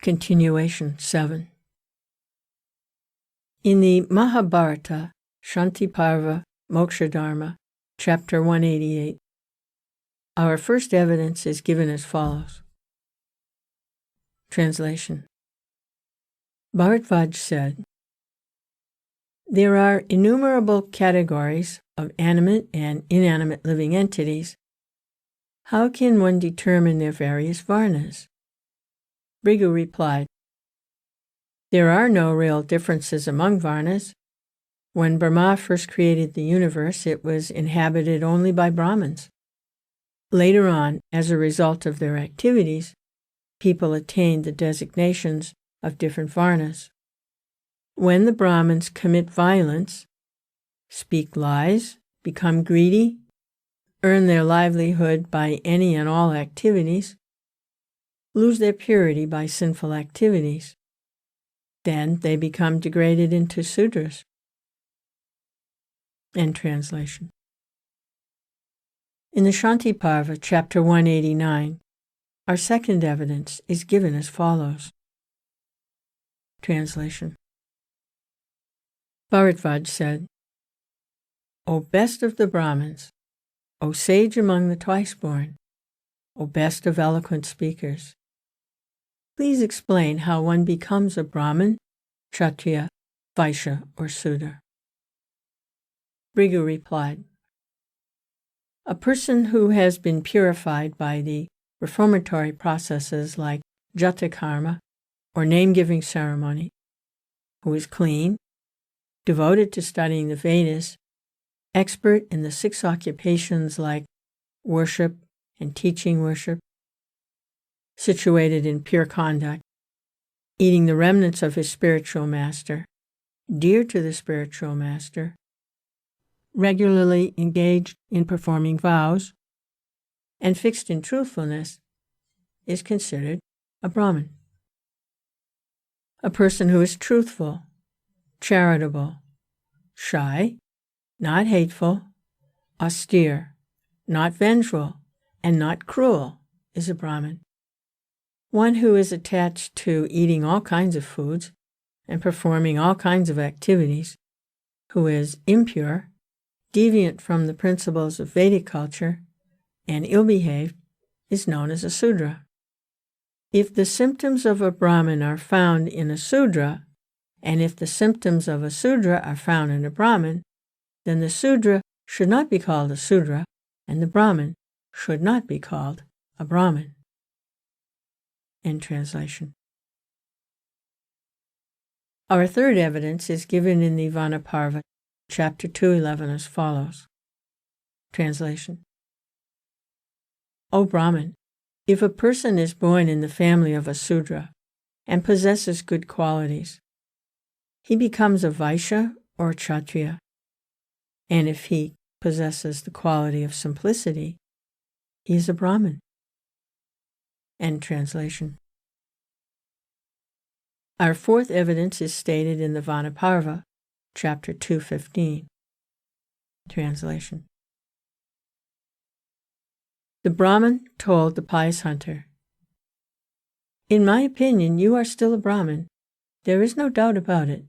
Continuation 7. In the Mahabharata, Shanti Parva Moksha Dharma, Chapter 188, our first evidence is given as follows. Translation. Bharatvaj said, "There are innumerable categories of animate and inanimate living entities. How can one determine their various varnas?" Bhrigu replied, "There are no real differences among varnas. When Brahma first created the universe, it was inhabited only by Brahmins. Later on, as a result of their activities, people attained the designations of different varnas. When the Brahmins commit violence, speak lies, become greedy, earn their livelihood by any and all activities, lose their purity by sinful activities, then they become degraded into Sudras." End translation. In the Shanti Parva, Chapter 189, our second evidence is given as follows. Translation. Bharatvaj said, "O best of the Brahmins, O sage among the twice-born, O best of eloquent speakers, please explain how one becomes a Brahmin, Kshatriya, Vaishya, or Sudra." Bhrigu replied, "A person who has been purified by the reformatory processes like jata karma or name-giving ceremony, who is clean, devoted to studying the Vedas, expert in the 6 occupations like worship and teaching worship, situated in pure conduct, eating the remnants of his spiritual master, dear to the spiritual master, regularly engaged in performing vows, and fixed in truthfulness, is considered a Brahmin. A person who is truthful, charitable, shy, not hateful, austere, not vengeful, and not cruel is a Brahmin. One who is attached to eating all kinds of foods and performing all kinds of activities, who is impure, deviant from the principles of Vedic culture, and ill-behaved, is known as a Sudra. If the symptoms of a Brahmin are found in a Sudra, and if the symptoms of a Sudra are found in a Brahmin, then the Sudra should not be called a Sudra, and the Brahmin should not be called a Brahmin." End translation. Our third evidence is given in the Vanaparva, Chapter 211, as follows. Translation. O Brahmin, if a person is born in the family of a Sudra and possesses good qualities, he becomes a Vaishya or Kshatriya, and if he possesses the quality of simplicity, he is a Brahmin. End translation. Our fourth evidence is stated in the Vanaparva, Chapter 215. Translation. The Brahmin told the pious hunter, "In my opinion, you are still a Brahmin. There is no doubt about it.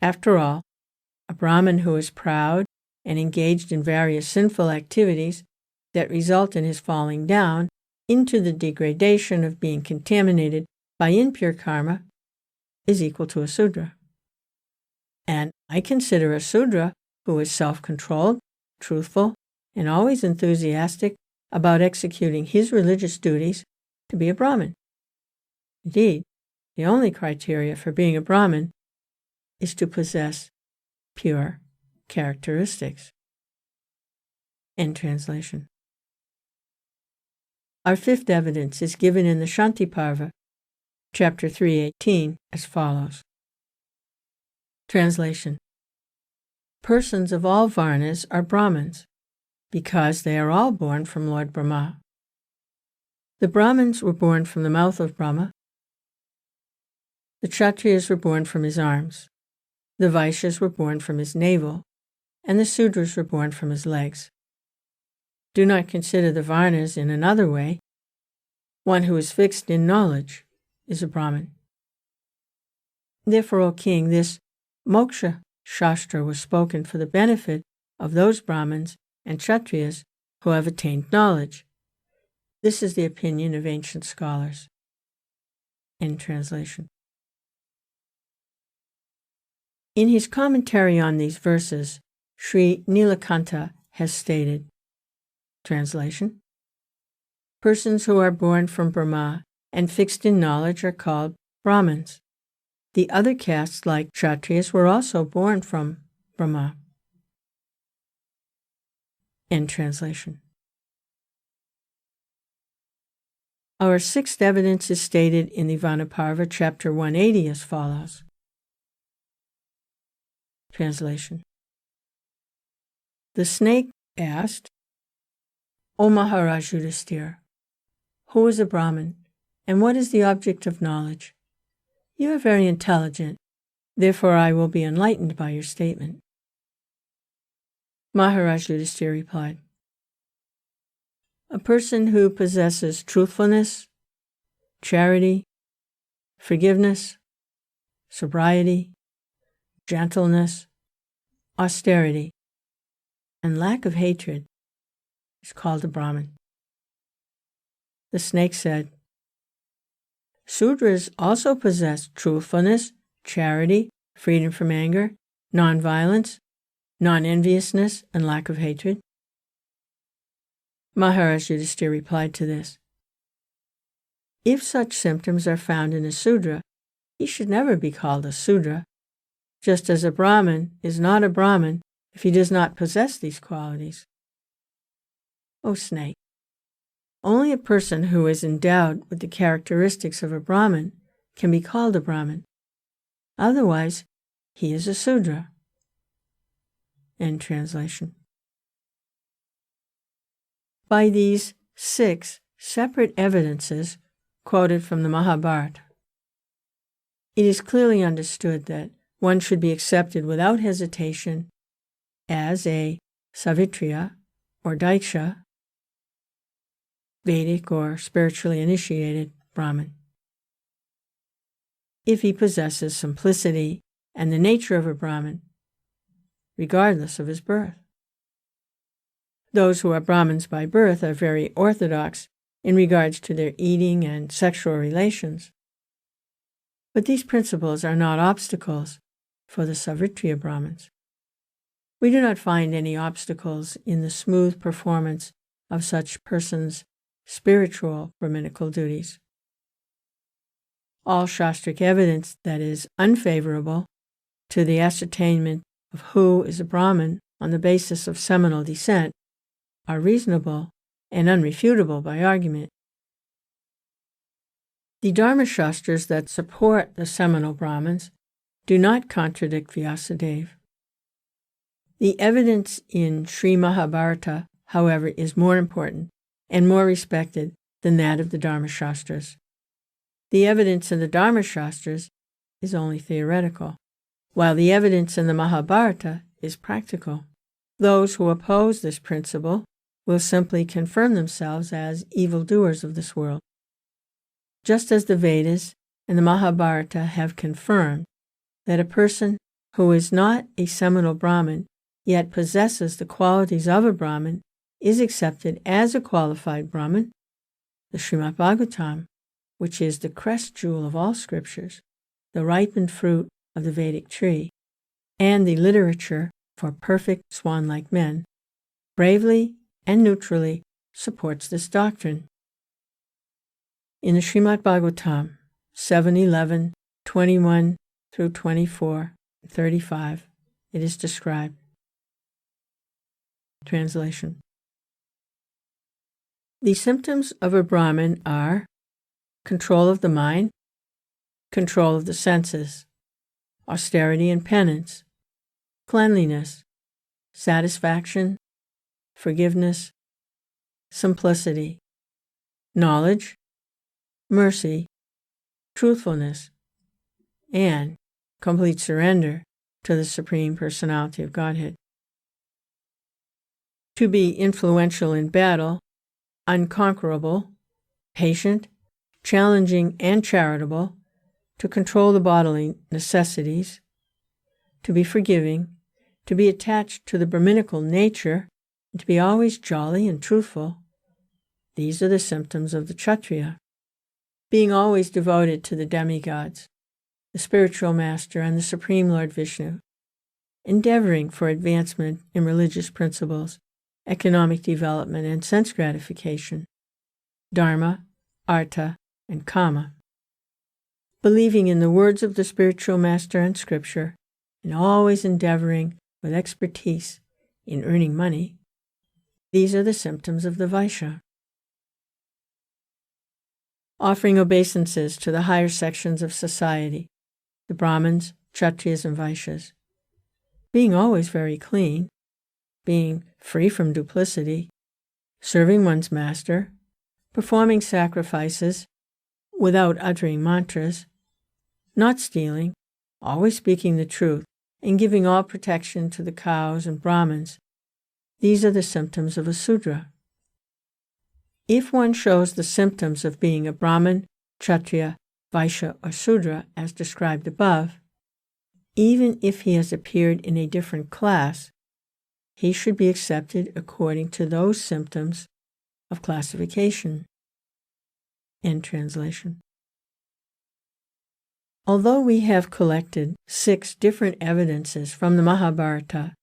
After all, a Brahmin who is proud and engaged in various sinful activities that result in his falling down into the degradation of being contaminated by impure karma is equal to a Sudra. And I consider a Sudra who is self-controlled, truthful, and always enthusiastic about executing his religious duties to be a Brahmin. Indeed, the only criteria for being a Brahmin is to possess pure characteristics." End translation. Our fifth evidence is given in the Shanti Parva, Chapter 318, as follows. Translation. Persons of all varnas are Brahmins, because they are all born from Lord Brahma. The Brahmins were born from the mouth of Brahma. The Kshatriyas were born from his arms. The Vaishyas were born from his navel, and the Sudras were born from his legs. Do not consider the varnas in another way. One who is fixed in knowledge, is a Brahmin. Therefore, O king, this moksha shastra was spoken for the benefit of those Brahmins and Kshatriyas who have attained knowledge. This is the opinion of ancient scholars. End translation. In his commentary on these verses, Sri Nilakanta has stated, translation, persons who are born from Brahma and fixed in knowledge are called Brahmins. The other castes, like Kshatriyas, were also born from Brahma. End translation. Our sixth evidence is stated in the Vanaparva, chapter 180, as follows. Translation. The snake asked, O Maharaj Yudhisthira, who is a Brahmin, and what is the object of knowledge? You are very intelligent, therefore I will be enlightened by your statement. Maharaj Yudhisthira replied, a person who possesses truthfulness, charity, forgiveness, sobriety, gentleness, austerity, and lack of hatred is called a Brahmin. The snake said, Sudras also possess truthfulness, charity, freedom from anger, non-violence, non-enviousness, and lack of hatred. Maharaj Yudhisthira replied to this, if such symptoms are found in a Sudra, he should never be called a Sudra, just as a Brahmin is not a Brahmin if he does not possess these qualities. O snake, only a person who is endowed with the characteristics of a Brahmin can be called a Brahmin. Otherwise, he is a Sudra. End translation. By these 6 separate evidences quoted from the Mahabharata, it is clearly understood that one should be accepted without hesitation as a Savitriya or Daiksha, Vedic or spiritually initiated Brahmin, if he possesses simplicity and the nature of a Brahmin, regardless of his birth. Those who are Brahmins by birth are very orthodox in regards to their eating and sexual relations. But these principles are not obstacles for the Savitriya Brahmins. We do not find any obstacles in the smooth performance of such persons' spiritual Brahminical duties. All Shastric evidence that is unfavorable to the ascertainment of who is a Brahmin on the basis of seminal descent are reasonable and unrefutable by argument. The Dharma Shastras that support the seminal Brahmins do not contradict Vyasadeva. The evidence in Sri Mahabharata, however, is more important and more respected than that of the Dharma Shastras. The evidence in the Dharma Shastras is only theoretical, while the evidence in the Mahabharata is practical. Those who oppose this principle will simply confirm themselves as evildoers of this world. Just as the Vedas and the Mahabharata have confirmed that a person who is not a seminal Brahmin yet possesses the qualities of a Brahmin is accepted as a qualified Brahmin, the Srimad Bhagavatam, which is the crest jewel of all scriptures, the ripened fruit of the Vedic tree, and the literature for perfect swan-like men, bravely and neutrally supports this doctrine. In the Srimad Bhagavatam 7:11, 21 through 24, 35, it is described. Translation. The symptoms of a Brahmin are control of the mind, control of the senses, austerity and penance, cleanliness, satisfaction, forgiveness, simplicity, knowledge, mercy, truthfulness, and complete surrender to the Supreme Personality of Godhead. To be influential in battle, unconquerable, patient, challenging and charitable, to control the bodily necessities, to be forgiving, to be attached to the Brahminical nature, and to be always jolly and truthful. These are the symptoms of the Kshatriya. Being always devoted to the demigods, the spiritual master, and the Supreme Lord Vishnu, endeavoring for advancement in religious principles, economic development, and sense gratification, dharma, artha, and kama. Believing in the words of the spiritual master and scripture, and always endeavoring with expertise in earning money. These are the symptoms of the Vaishya. Offering obeisances to the higher sections of society, the Brahmins, Kshatriyas, and Vaishyas. Being always very clean, being free from duplicity, serving one's master, performing sacrifices without uttering mantras, not stealing, always speaking the truth, and giving all protection to the cows and Brahmins. These are the symptoms of a Sudra. If one shows the symptoms of being a Brahmin, Kshatriya, Vaishya, or Sudra as described above, even if he has appeared in a different class, he should be accepted according to those symptoms of classification. End translation. Although we have collected 6 different evidences from the Mahabharata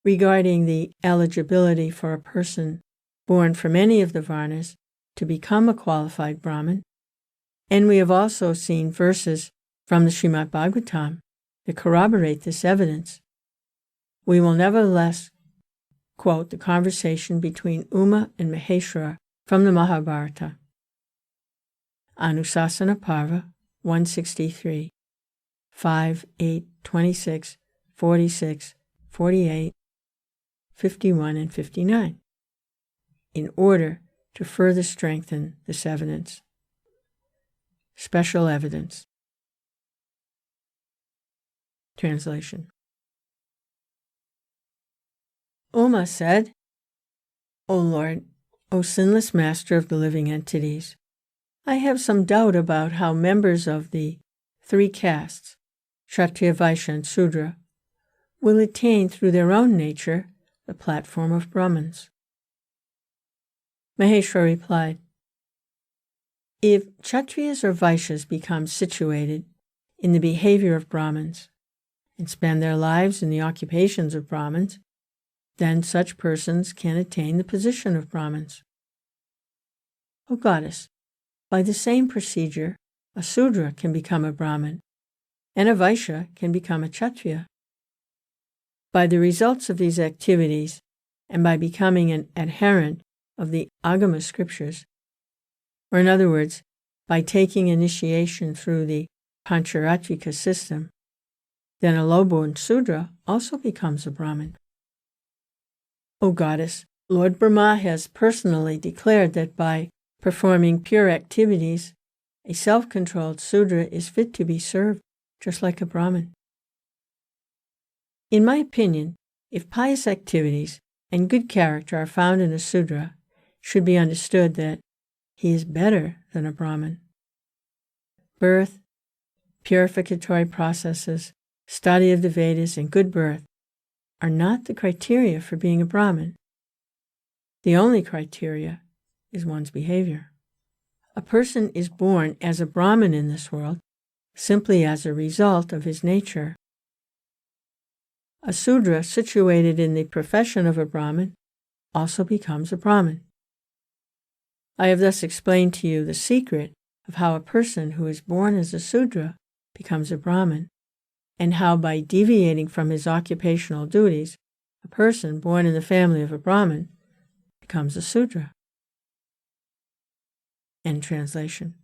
regarding the eligibility for a person born from any of the Varnas to become a qualified Brahmin, and we have also seen verses from the Srimad Bhagavatam that corroborate this evidence, we will nevertheless quote the conversation between Uma and Maheshwara from the Mahabharata. Anusasana Parva 163, 5, 8, 26, 46, 48, 51, and 59, in order to further strengthen this evidence. Special evidence. Translation. Uma said, O Lord, O sinless master of the living entities, I have some doubt about how members of the 3 castes, Kshatriya, Vaishya, and Sudra, will attain through their own nature the platform of Brahmins. Maheshwara replied, if Kshatriyas or Vaishyas become situated in the behavior of Brahmins and spend their lives in the occupations of Brahmins, then such persons can attain the position of Brahmins. O Goddess, by the same procedure, a Sudra can become a Brahmin, and a Vaishya can become a Kshatriya. By the results of these activities, and by becoming an adherent of the Agama scriptures, or in other words, by taking initiation through the Pancharatrika system, then a low-born Sudra also becomes a Brahmin. O Goddess, Lord Brahma has personally declared that by performing pure activities, a self-controlled Sudra is fit to be served, just like a Brahmin. In my opinion, if pious activities and good character are found in a Sudra, it should be understood that he is better than a Brahmin. Birth, purificatory processes, study of the Vedas, and good birth are not the criteria for being a Brahmin. The only criteria is one's behavior. A person is born as a Brahmin in this world simply as a result of his nature. A Sudra situated in the profession of a Brahmin also becomes a Brahmin. I have thus explained to you the secret of how a person who is born as a Sudra becomes a Brahmin, and how by deviating from his occupational duties, a person born in the family of a Brahmin becomes a Sudra. End translation.